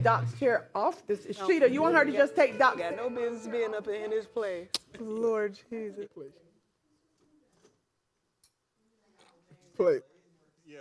Doc's chair off. This Sheeta, you want her to just take Doc's? Got no business being up in his place. Lord Jesus. Play. Yeah.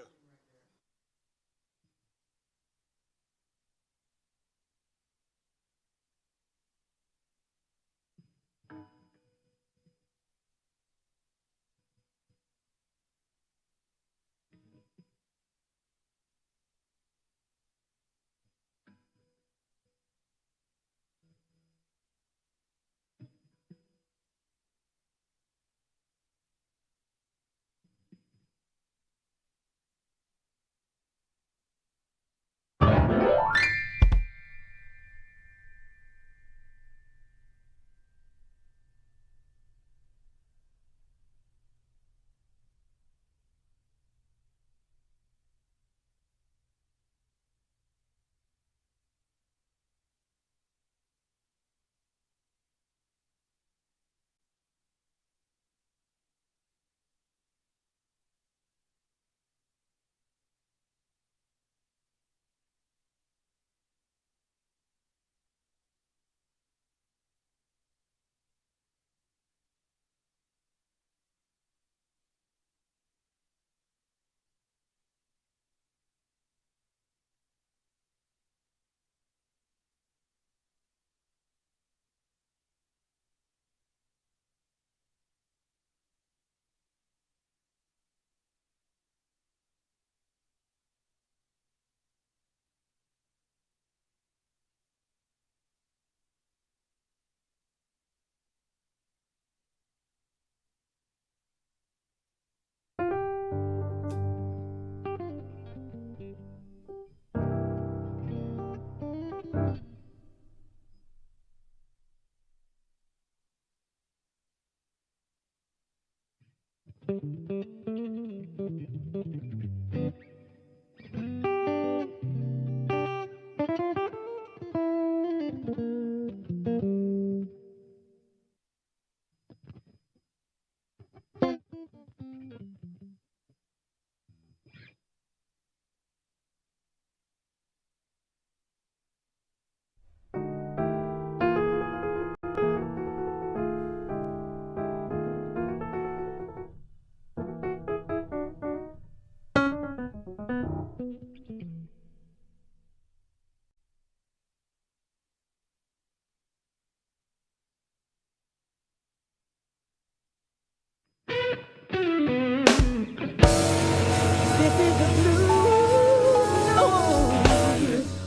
This is the blues.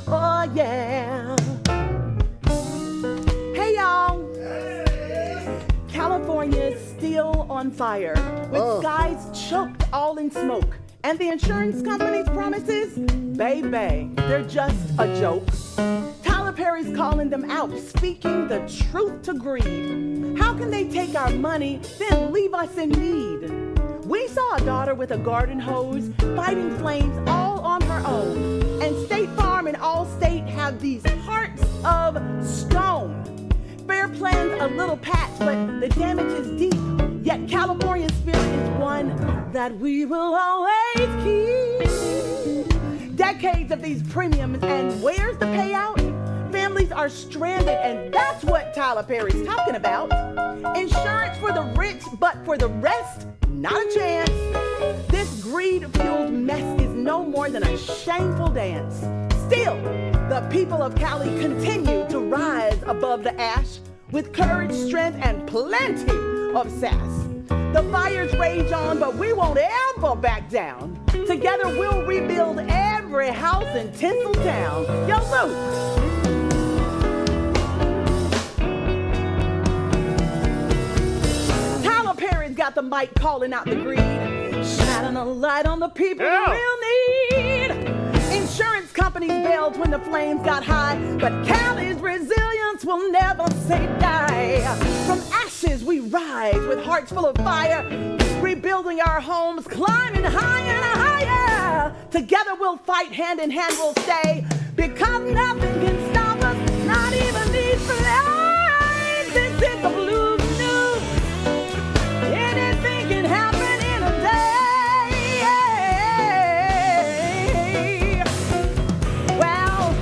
Oh yeah. Hey y'all. California is still on fire, with skies choked all in smoke. And the insurance company's promises, baby, they're just a joke. Tyler Perry's calling them out, speaking the truth to greed. How can they take our money, then leave us in need? We saw a daughter with a garden hose fighting flames all on her own. And State Farm and Allstate have these hearts of stone. Fair Plan's a little patch, but the damage is deep. Yet California's spirit is one that we will always keep. Decades of these premiums, and where's the payout? Families are stranded, and that's what Tyler Perry's talking about. Insurance for the rich, but for the rest, not a chance. This greed-fueled mess is no more than a shameful dance. Still, the people of Cali continue to rise above the ash with courage, strength, and plenty of sass. The fires rage on, but we won't ever back down. Together, we'll rebuild every house in Tinseltown. Yo, Luke! Got the mic calling out the greed, shining a light on the people who real need. Insurance companies bailed when the flames got high, but Cali's resilience will never say die. From ashes we rise with hearts full of fire, rebuilding our homes, climbing higher and higher. Together we'll fight, hand in hand we'll stay, because nothing can stop us, not even these flames. This is the blues news. Anything can happen in a day. Well,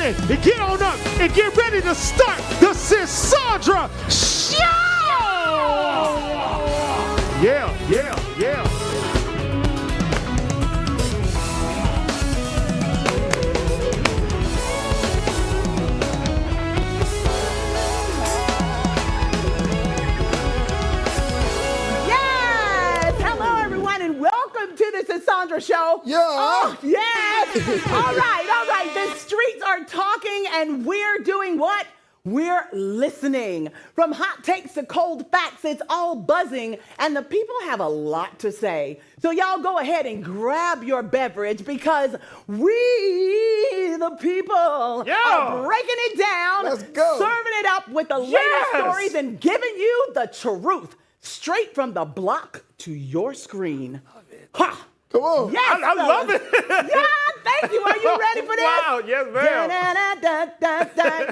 ahead and get on up and get ready to start the Sandra Show! Yeah. This is Sandra Show. Yeah. Oh, yes. All right. The streets are talking and we're doing what? We're listening. From hot takes to cold facts, it's all buzzing and the people have a lot to say. So y'all go ahead and grab your beverage because we, the people, are breaking it down, Let's go. serving it up with the latest stories and giving you the truth straight from the block to your screen. Ha! Come on. Yes, I love it. Yeah, thank you. Are you ready for this? Wow, yes, ma'am.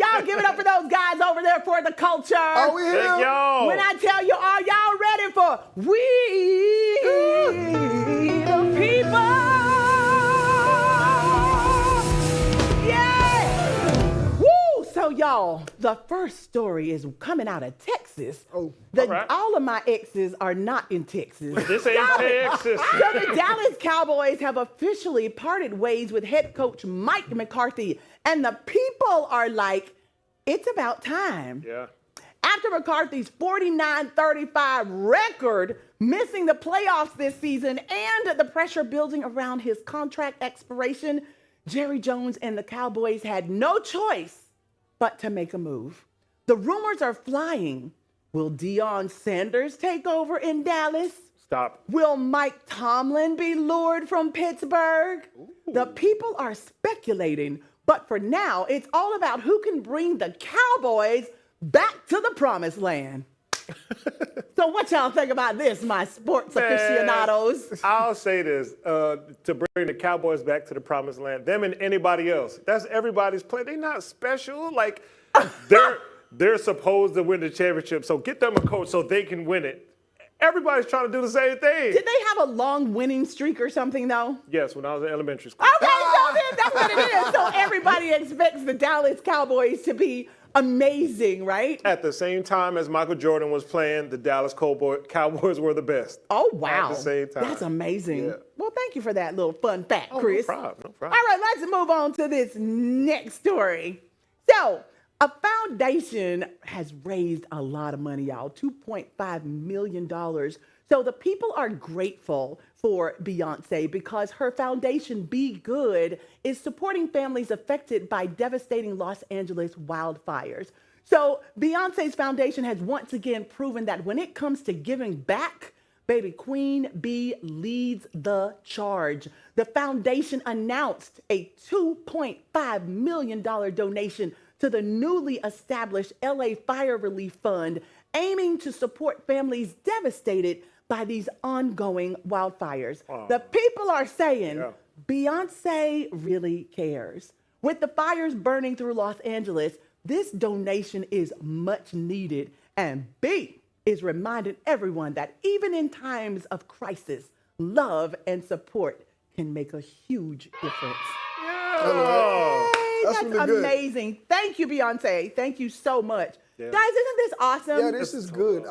Y'all give it up for those guys over there for the culture. Are we here? Thank y'all. When I tell you, are y'all ready for We the People? Yeah. Woo! So y'all, the first story is coming out of Texas. Oh. All of my exes are not in Texas. This ain't Texas. So the Dallas Cowboys have officially parted ways with head coach Mike McCarthy, and the people are like, it's about time. Yeah. After McCarthy's 49-35 record, missing the playoffs this season, and the pressure building around his contract expiration, Jerry Jones and the Cowboys had no choice but to make a move. The rumors are flying. Will Deion Sanders take over in Dallas? Stop. Will Mike Tomlin be lured from Pittsburgh? Ooh. The people are speculating, but for now, it's all about who can bring the Cowboys back to the promised land. So what y'all think about this, my sports aficionados? I'll say this, to bring the Cowboys back to the promised land, them and anybody else, that's everybody's play. They're not special. Like, they're supposed to win the championship, so get them a coach so they can win it. Everybody's trying to do the same thing. Did they have a long winning streak or something, though? Yes, when I was in elementary school. Okay, so then that's what it is. So everybody expects the Dallas Cowboys to be amazing, right? At the same time as Michael Jordan was playing, the Dallas Cowboys were the best. Oh, wow. At the same time. That's amazing. Yeah. Well, thank you for that little fun fact, Chris. No problem. All right, let's move on to this next story. So, a foundation has raised a lot of money, y'all, $2.5 million. So the people are grateful for Beyonce because her foundation, Be Good, is supporting families affected by devastating Los Angeles wildfires. So Beyonce's foundation has once again proven that when it comes to giving back, baby, Queen Bee leads the charge. The foundation announced a $2.5 million donation to the newly established LA Fire Relief Fund, aiming to support families devastated by these ongoing wildfires. The people are saying, Beyonce really cares. With the fires burning through Los Angeles, this donation is much needed, and B is reminding everyone that even in times of crisis, love and support can make a huge difference. That's That's really good. amazing. Thank you, Beyonce. Thank you so much. Yeah. Guys, isn't this awesome? Yeah, this is good.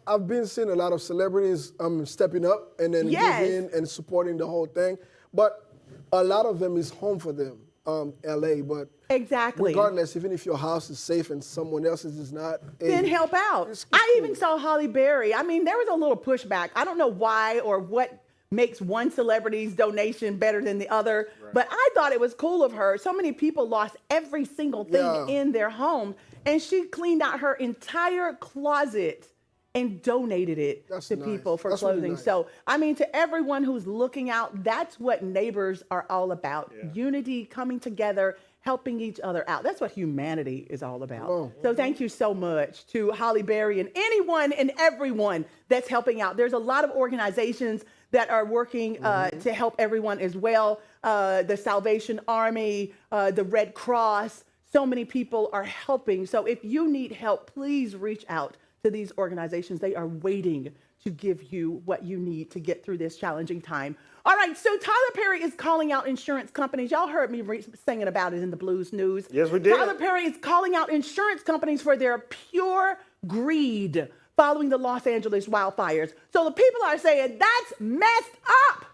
I've been seeing a lot of celebrities stepping up and then giving and supporting the whole thing. But a lot of them is home for them, LA. But exactly. regardless, even if your house is safe and someone else's is not, Then help out. It's I even saw Holly Berry. I mean, there was a little pushback. I don't know why or what makes one celebrity's donation better than the other. Right. But I thought it was cool of her. So many people lost every single thing in their home. And she cleaned out her entire closet and donated it to people for clothing. Really nice. So, I mean, to everyone who's looking out, that's what neighbors are all about. Yeah. Unity, coming together, helping each other out. That's what humanity is all about. Oh. So thank you so much to Holly Berry and anyone and everyone that's helping out. There's a lot of organizations that are working to help everyone as well. The Salvation Army, the Red Cross, so many people are helping. So if you need help, please reach out to these organizations. They are waiting to give you what you need to get through this challenging time. All right, so Tyler Perry is calling out insurance companies. Y'all heard me singing about it in the Blues News. Yes, we did. Tyler Perry is calling out insurance companies for their pure greed following the Los Angeles wildfires. So the people are saying that's messed up.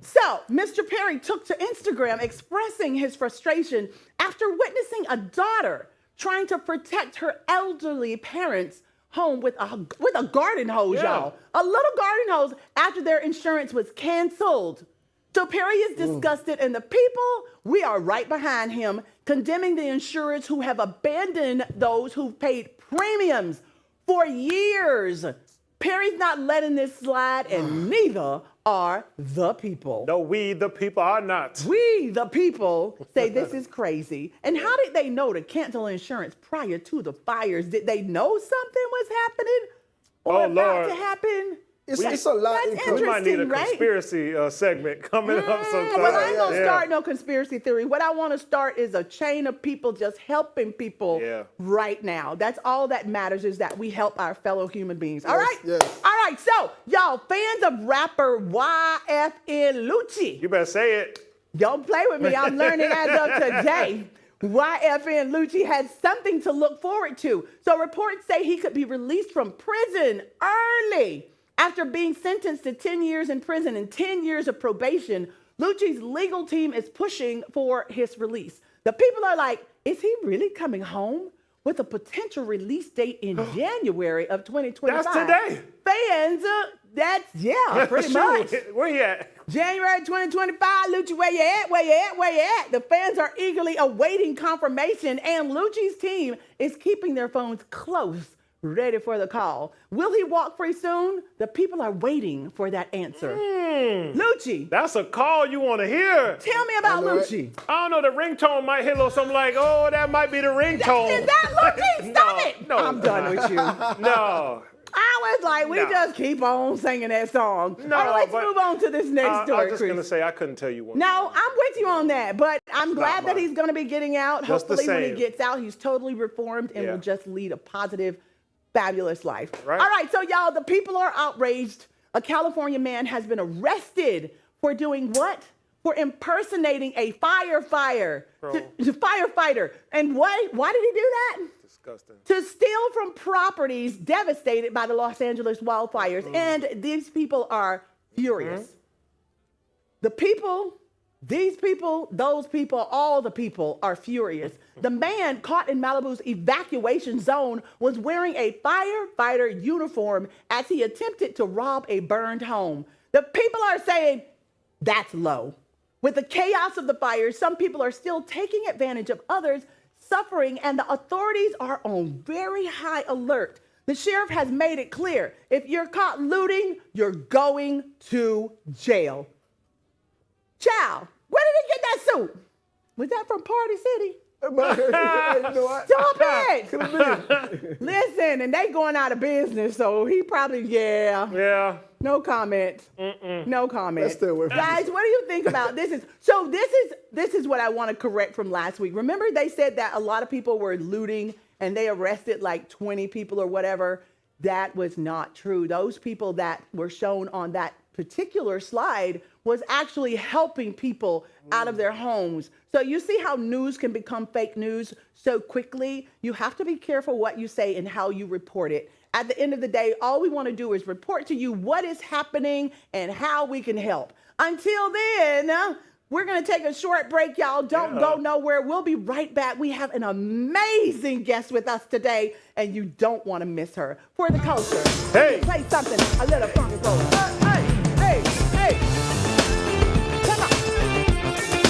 So Mr. Perry took to Instagram expressing his frustration after witnessing a daughter trying to protect her elderly parents' home with a garden hose, y'all. A little garden hose after their insurance was canceled. So Perry is disgusted, and the people, we are right behind him, condemning the insurers who have abandoned those who've paid premiums for years. Perry's not letting this slide, and neither are the people. No, we the people are not. We, the people, say this is crazy. And how did they know to cancel insurance prior to the fires? Did they know something was happening or about to happen? It's a lot. That's We might need a interesting, right? conspiracy segment coming up sometime. Well, I ain't gonna start no conspiracy theory. What I want to start is a chain of people just helping people right now. That's all that matters, is that we help our fellow human beings. All right? Yes. All right, so y'all, fans of rapper YFN Lucci. You better say it. Don't play with me. I'm learning as of today. YFN Lucci has something to look forward to. So reports say he could be released from prison early. After being sentenced to 10 years in prison and 10 years of probation, Lucci's legal team is pushing for his release. The people are like, is he really coming home? With a potential release date in January of 2025. That's today. Fans, pretty much. Where you at? January 2025, Lucci, where you at? Where you at? Where you at? The fans are eagerly awaiting confirmation, and Lucci's team is keeping their phones close, ready for the call. Will he walk free soon? The people are waiting for that answer. Lucci. That's a call you want to hear. Tell me about Lucci. I don't know, the ringtone might hit a little something like, oh, that might be the ringtone. Is that Lucci? Stop it. No. I'm done with you. No. I was like, we just keep on singing that song. No, all right, let's move on to this next story, I was just Chris. going to say, I couldn't tell you one. No, I'm with you on that, but I'm glad that he's going to be getting out. Just the Hopefully when he same. gets out, he's totally reformed and will just lead a positive, fabulous life. Right. All right, so y'all, the people are outraged. A California man has been arrested for doing what? For impersonating a firefighter. And why did he do that? Disgusting. To steal from properties devastated by the Los Angeles wildfires. And these people are furious. The people, these people, those people, all the people are furious. The man caught in Malibu's evacuation zone was wearing a firefighter uniform as he attempted to rob a burned home. The people are saying that's low. With the chaos of the fires, some people are still taking advantage of others suffering, and the authorities are on very high alert. The sheriff has made it clear, if you're caught looting, you're going to jail. Child, where did he get that suit? Was that from Party City? You know what? Stop it! Listen, and they going out of business, so he probably, Yeah. no comment. No comment. Let's stay away from Guys, what do you think about this? This is what I want to correct from last week. Remember they said that a lot of people were looting and they arrested like 20 people or whatever. That was not true. Those people that were shown on that particular slide was actually helping people out of their homes. So you see how news can become fake news so quickly? You have to be careful what you say and how you report it. At the end of the day, all we want to do is report to you what is happening and how we can help. Until then, we're going to take a short break, y'all. Don't go nowhere. We'll be right back. We have an amazing guest with us today, and you don't want to miss her. For the culture, Hey. play something a little funky for us. Hey, hey, hey. Come on.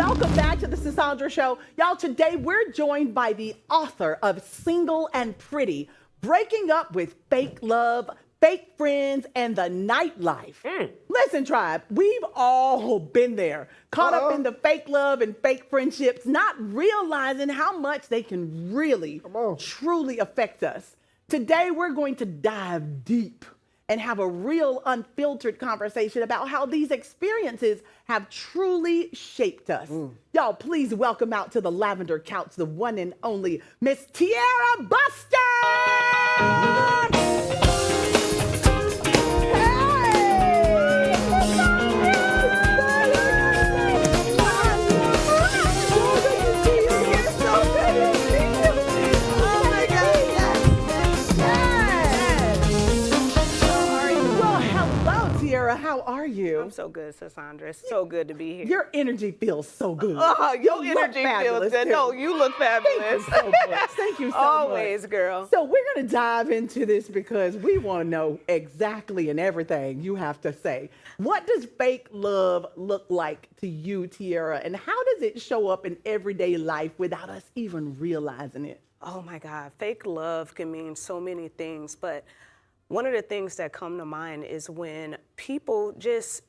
Welcome back to the Cassandra Show. Y'all, today we're joined by the author of Single and Pretty, Breaking Up with Fake Love, Fake Friends, and the Nightlife. Listen, tribe, we've all been there, caught up in the fake love and fake friendships, not realizing how much they can really, truly affect us. Today, we're going to dive deep and have a real unfiltered conversation about how these experiences have truly shaped us. Y'all, please welcome out to the lavender couch, the one and only Miss Tierra Buster! How are you? I'm so good, Cassandra. It's so good to be here. Your energy feels so good. Your energy feels good. No, you look fabulous. Thank you so much. Thank you so Always, much. girl. So we're going to dive into this because we want to know exactly and everything you have to say. What does fake love look like to you, Tierra, and how does it show up in everyday life without us even realizing it? Oh my God, fake love can mean so many things, but one of the things that come to mind is when people just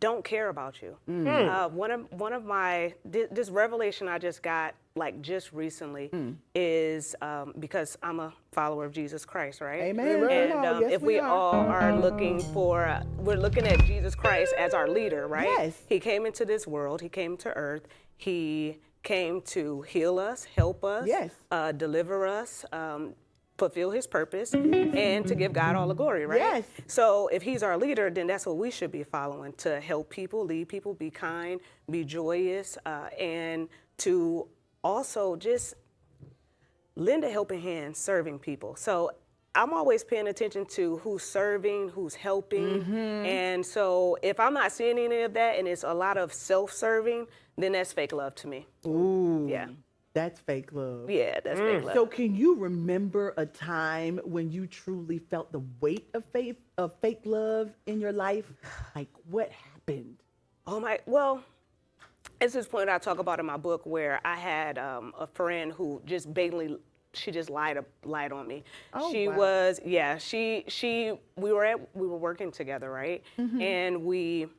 don't care about you. One of my this revelation I just got like just recently is because I'm a follower of Jesus Christ, right? Amen. And Yes, if we all are looking for, we're looking at Jesus Christ as our leader, right? Yes. He came into this world. He came to earth. He came to heal us, help us, deliver us. Fulfill his purpose and to give God all the glory, right? Yes. So if he's our leader, then that's what we should be following, to help people, lead people, be kind, be joyous, and to also just lend a helping hand serving people. So I'm always paying attention to who's serving, who's helping. And so if I'm not seeing any of that and it's a lot of self-serving, then that's fake love to me. Ooh. Yeah. That's fake love. Yeah, that's fake love. So can you remember a time when you truly felt the weight of fake love in your life? Like, what happened? Well, it's this point I talk about in my book where I had a friend who just blatantly, she just lied on me. Oh, she wow. was, we were working together, right? And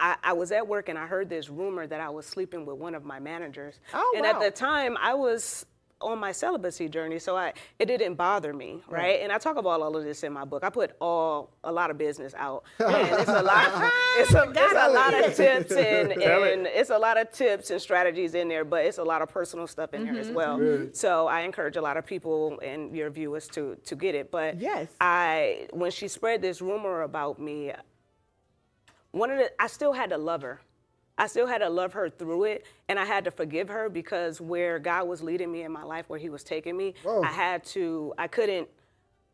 I was at work and I heard this rumor that I was sleeping with one of my managers. Oh, and at the time I was on my celibacy journey, so it didn't bother me, right? And I talk about all of this in my book. I put a lot of business out, and it's a lot. It's a lot of tips and it's a lot of tips and strategies in there, but it's a lot of personal stuff in there as well. So I encourage a lot of people and your viewers to get it. But when she spread this rumor about me, I still had to love her. I still had to love her through it, and I had to forgive her because where God was leading me in my life, where he was taking me, I couldn't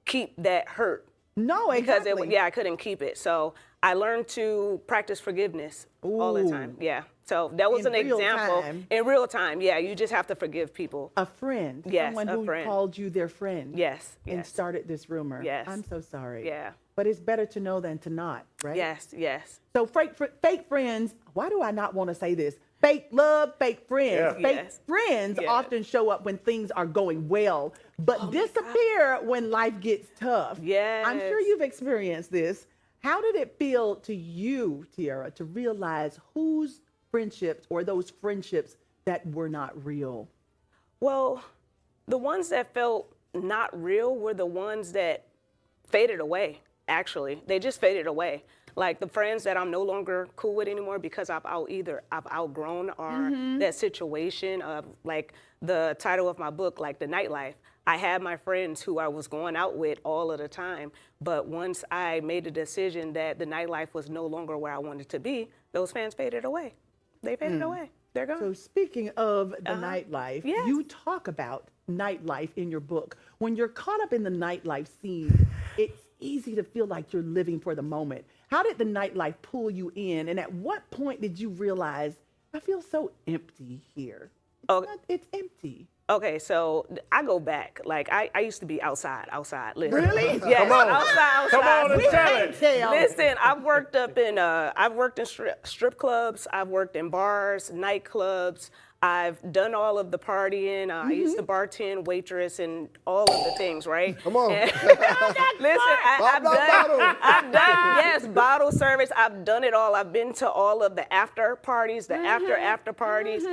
keep that hurt. No, exactly. Because I couldn't keep it. So I learned to practice forgiveness all the time. Yeah. So that was an example. In real time. Yeah. You just have to forgive people. A friend. Yes, someone who called you their friend. Yes. And started this rumor. Yes. I'm so sorry. Yeah. But it's better to know than to not, right? Yes, yes. So fake friends, why do I not want to say this? Fake love, fake friends. Fake friends often show up when things are going well, but disappear when life gets tough. Yes. I'm sure you've experienced this. How did it feel to you, Tierra, to realize whose friendships or those friendships that were not real? Well, the ones that felt not real were the ones that faded away. Actually, they just faded away. Like the friends that I'm no longer cool with anymore because I've outgrown that situation of, like the title of my book, like the nightlife. I had my friends who I was going out with all of the time, but once I made the decision that the nightlife was no longer where I wanted to be, those fans faded away. They faded away. They're gone. So speaking of the nightlife, you talk about nightlife in your book. When you're caught up in the nightlife scene, it's easy to feel like you're living for the moment. How did the nightlife pull you in? And at what point did you realize, I feel so empty here? It's empty. Okay, so I go back. Like I used to be outside. Listen. Really? Yes, Come on. outside. Come on and tell it. Listen, I've worked in strip clubs. I've worked in bars, nightclubs. I've done all of the partying. I used to bartend, waitress, and all of the things, right? Come on. And, listen, I've done, yes, bottle service. I've done it all. I've been to all of the after parties, the after parties,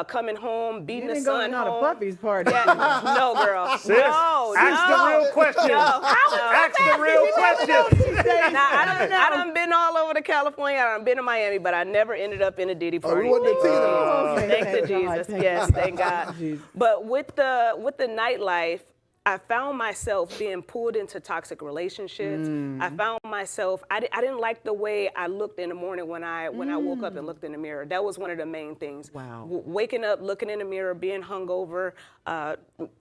coming home, beating the sun home. home. Not a Puffy's party. Yeah, no, girl. Sis, No, ask the real questions. Ask the real questions. Now, I done been all over to California. I done been to Miami, but I never ended up in a Diddy party. we want the tea. Thank you, Jesus. Yes, thank God. Jesus. But with the nightlife, I found myself being pulled into toxic relationships. I found myself, I didn't like the way I looked in the morning when I woke up and looked in the mirror. That was one of the main things. Wow. Waking up, looking in the mirror, being hungover,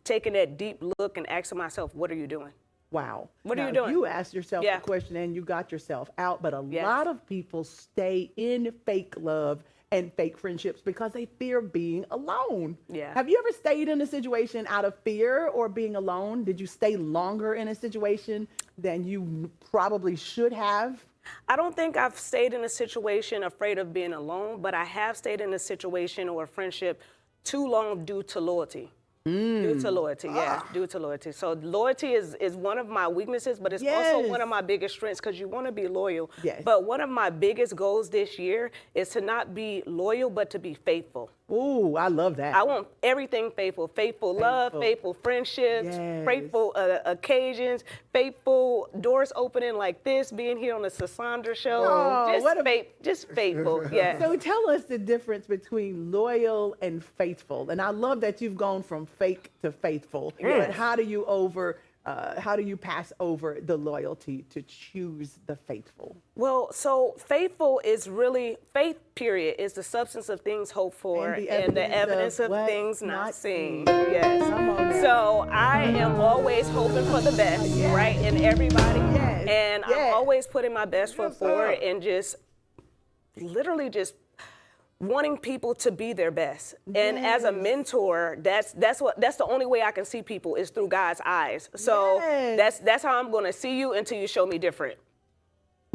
taking that deep look and asking myself, what are you doing? Wow. What are Now, you doing? You asked yourself Yeah. the question and you got yourself out, but a Yes. lot of people stay in fake love and fake friendships because they fear being alone. Yeah. Have you ever stayed in a situation out of fear or being alone? Did you stay longer in a situation than you probably should have? I don't think I've stayed in a situation afraid of being alone, but I have stayed in a situation or a friendship too long due to loyalty. Due to loyalty, yeah, due to loyalty. So loyalty is one of my weaknesses, but it's also one of my biggest strengths because you want to be loyal. Yes. But one of my biggest goals this year is to not be loyal, but to be faithful. Ooh, I love that. I want everything faithful. Faithful love, faithful friendships, Yes. faithful occasions, faithful doors opening like this, being here on the Sassandra show. Oh, Just faithful, yeah. So tell us the difference between loyal and faithful. And I love that you've gone from fake to faithful. But how do you pass over the loyalty to choose the faithful? Well, so faithful is really, faith period is the substance of things hoped for and the evidence of what things not seen. Come on Yes. now. So I am always hoping for the best, right, in everybody. Yes. And Yes. I'm always putting my best foot forward and just literally just wanting people to be their best. And as a mentor, that's the only way I can see people is through God's eyes. So that's how I'm going to see you until you show me different.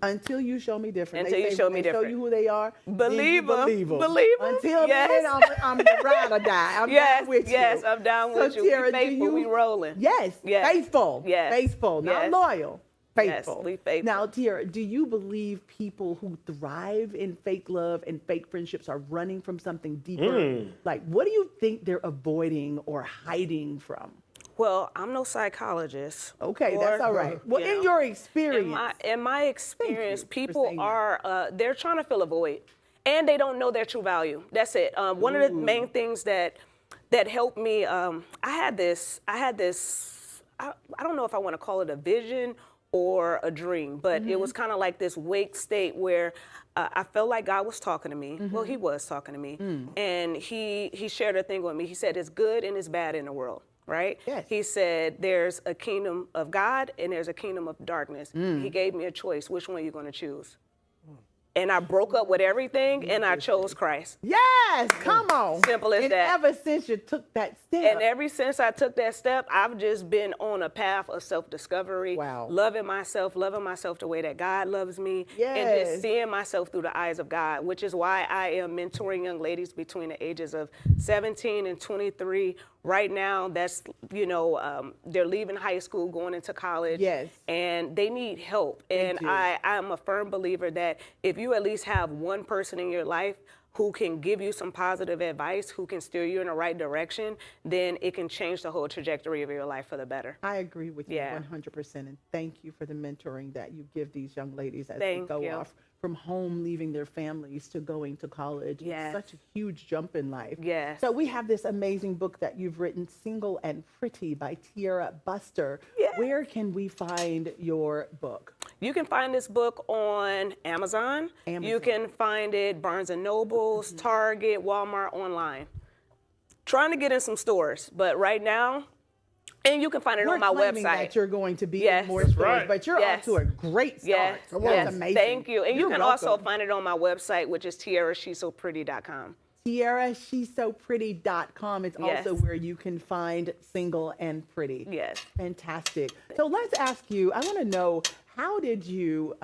Until you show me different. Until They you say show when me they different. Show you who they are. Believe then 'em. you believe 'em. Believe 'em. Until Yes. then, I'm ride or die. I'm Yes, down with you. yes, I'm down So, with you. We Tara, do faithful, we rolling. Yes, Yes. faithful. Yes. Faithful, not Yes. loyal. Yes, Faithful. we faithful. Now, Tara, do you believe people who thrive in fake love and fake friendships are running from something deeper? Like, what do you think they're avoiding or hiding from? Well, I'm no psychologist. Okay, that's all right. Well, you in know, your experience. In my experience, for people saying that. are they're trying to fill a void, and they don't know their true value. That's it. One of the main things that helped me. I had this. I don't know if I want to call it a vision or a dream, but it was kind of like this wake state where I felt like God was talking to me. Well, He was talking to me, and He shared a thing with me. He said, "It's good and it's bad in the world." Right? Yes. He said, there's a kingdom of God and there's a kingdom of darkness. He gave me a choice. Which one are you going to choose? And I broke up with everything and I chose Christ. Yes, come on. Simple as and that. Ever since you took that step. And ever since I took that step, I've just been on a path of self-discovery, Wow. loving myself the way that God loves me, and Yes. just seeing myself through the eyes of God, which is why I am mentoring young ladies between the ages of 17 and 23. Right now, that's, they're leaving high school, going into college, Yes. and they need help. And do. I am a firm believer that if you at least have one person in your life who can give you some positive advice, who can steer you in the right direction, then it can change the whole trajectory of your life for the better. I agree with you Yeah. 100%. And thank you for the mentoring that you give these young ladies as Thank they go you. off from home, leaving their families to going to college. Yes. It's such a huge jump in life. Yes. So we have this amazing book that you've written, Single and Pretty by Tierra Buster. Yes. Where can we find your book? You can find this book on Amazon. You can find it Barnes & Nobles, Target, Walmart, online. Trying to get in some stores, but right now, and you can find it We're on my claiming website. that you're going to be Yes. in more That's stores, right. but you're Yes. off to a great start. Yes, That's yes, amazing. thank you. And you You're can also welcome. find it on my website, which is tiarashesopretty.com. TiaraShe'sSoPretty.com is also Yes. where you can find Single and Pretty. Yes. Fantastic. So let's ask you, I want to know, how did you,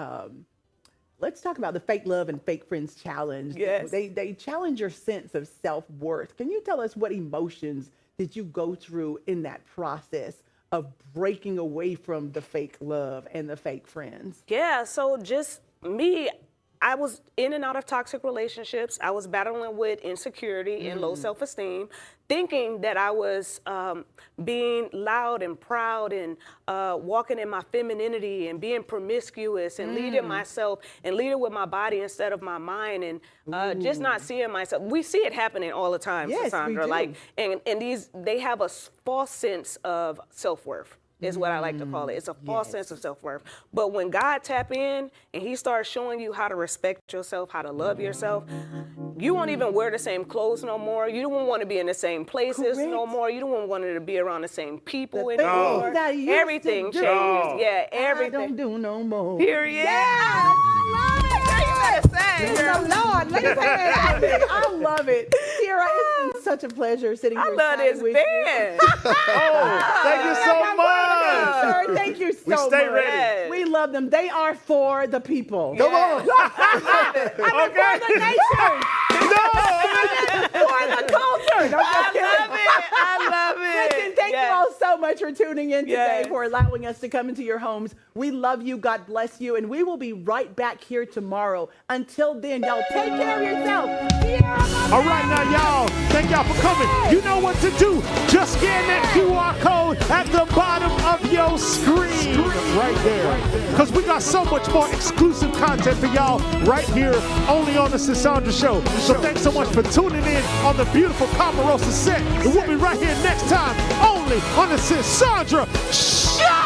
let's talk about the Fake Love and Fake Friends Challenge. Yes. They challenge your sense of self-worth. Can you tell us what emotions did you go through in that process of breaking away from the fake love and the fake friends? Yeah, so just me, I was in and out of toxic relationships. I was battling with insecurity and low self-esteem, thinking that I was being loud and proud and walking in my femininity and being promiscuous and leading myself and leading with my body instead of my mind, and just not seeing myself. We see it happening all the time, Yes, we Cassandra. do. Like, and they have a false sense of self-worth. Is what I like to call it. It's a false sense of self-worth. But when God tap in and he starts showing you how to respect yourself, how to love yourself, you won't even wear the same clothes no more. You don't want to be in the same places no more. You don't want to be around the same people anymore. that I used to Everything do. changes. Yeah, I everything. don't do no more. Period. I love it. Praise the Lord. Let me say that. I love it. Tiara, it's been such a pleasure sitting I here love chatting this with band. Thank you so much. Sir, thank you so We stay much. ready. We love them. They are for the people. Come on. For the nation. For the culture. No, I'm just kidding. I love it. Listen, thank you all so much for tuning in today, Yes. for allowing us to come into your homes. We love you. God bless you. And we will be right back here tomorrow. Until then, y'all take care of yourself. All right, now, y'all, thank y'all for coming. You know what to do. Just scan that QR code at the bottom of your screen right there. Because we got so much more exclusive content for y'all right here, only on the Cassandra Show. So thanks so much for tuning in on the beautiful Caparosa set. And we'll be right here next time, only on the Cassandra Show.